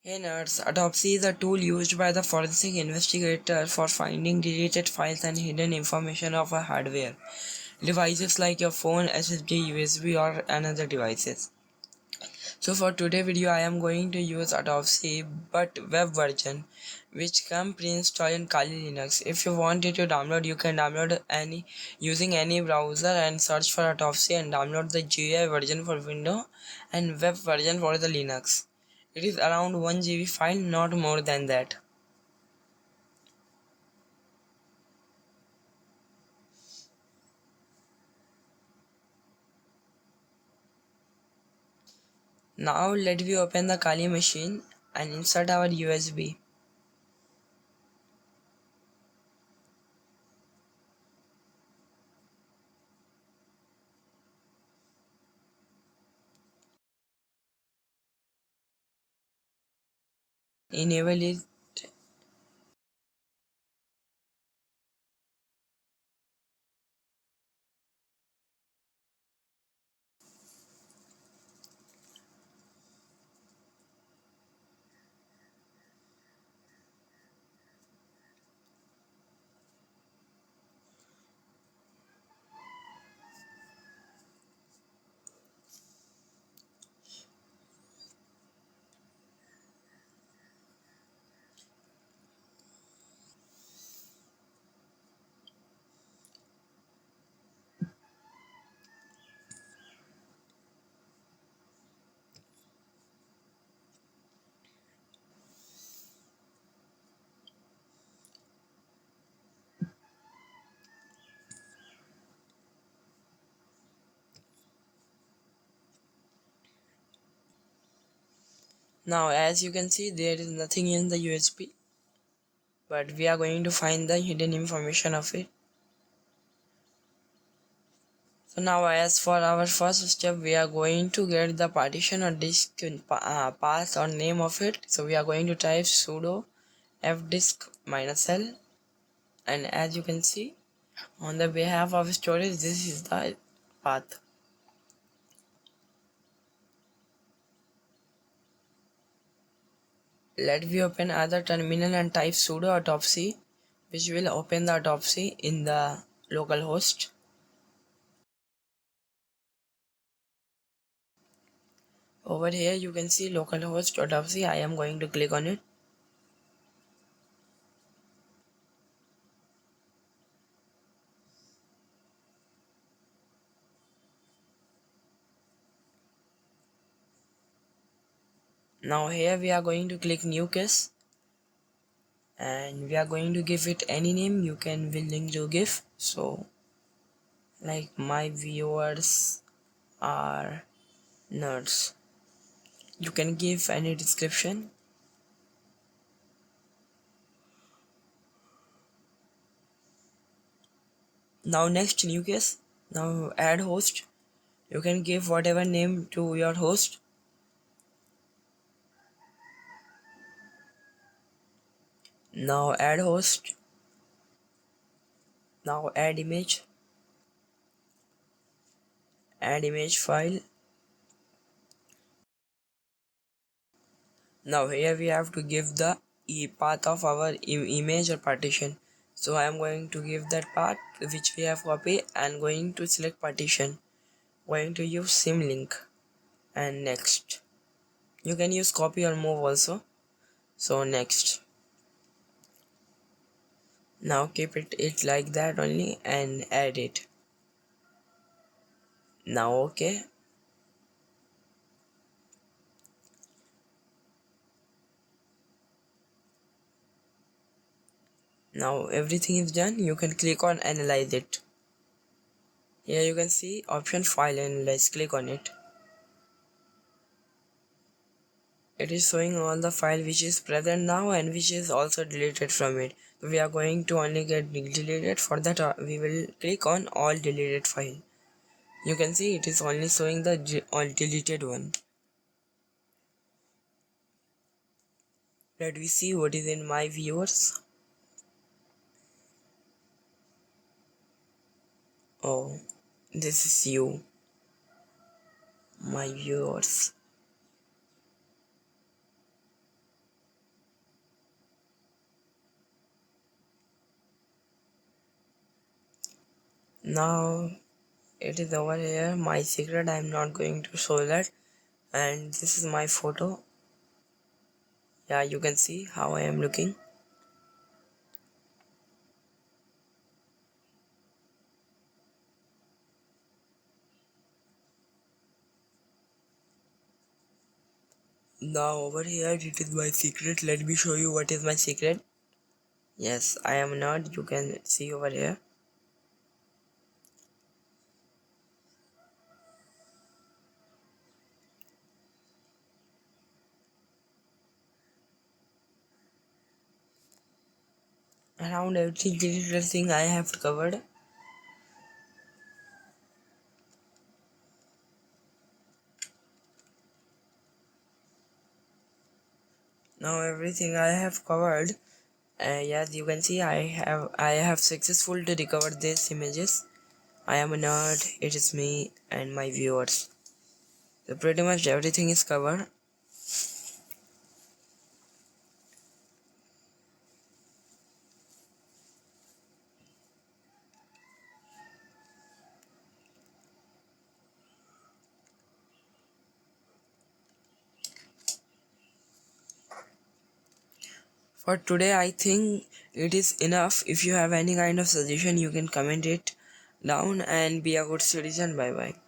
Hey nerds, autopsy is a tool used by the forensic investigator for finding deleted files and hidden information of a hardware. Devices like your phone, SSD, USB or another devices. So for today video I am going to use autopsy but web version which come pre-installed in Kali Linux. If you want it to download, you can download any using any browser and search for autopsy and download the GUI version for Windows and web version for the Linux. It is around 1 GB file, not more than that. Now let me open the Kali machine and insert our USB. Enable it. Now as you can see, there is nothing in the USB, but we are going to find the hidden information of it. So now as for our first step, we are going to get the partition or disk path or name of it. So we are going to type sudo fdisk -l, and as you can see on the behalf of storage, this is the path. Let me open other terminal and type sudo autopsy, which will open the autopsy in the localhost. Over here you can see localhost autopsy. I am going to click on it. Now here we are going to click new case and we are going to give it any name you can willing to give. So like my viewers are nerds. You can give any description. Now next new case. Now add host. You can give whatever name to your host. Now add host. Now add image. Add image file. Now here we have to give the path of our image or partition. So I am going to give that path which we have copied and going to select partition. Going to use symlink and next. You can use copy or move also. So next. Now keep it like that only and add it. Now okay. Now everything is done. You can click on analyze it. Here you can see option file analyze. Click on it. It is showing all the file which is present now and which is also deleted from it. So we are going to only get deleted. For that we will click on all deleted file. You can see it is only showing the all deleted one. Let me see what is in my viewers. Oh, this is you, my viewers. Now it is over here. My secret, I'm not going to show that. And this is my photo. Yeah, you can see how I am looking. Now over here it is my secret. Let me show you what is my secret. Yes, I am not. You can see over here. Around every digital thing I have covered. Now everything I have covered. Yes, you can see I have successful to recover these images. I am a nerd. It is me and my viewers. So pretty much everything is covered. For today, I think it is enough. If you have any kind of suggestion, you can comment it down and be a good citizen. Bye bye.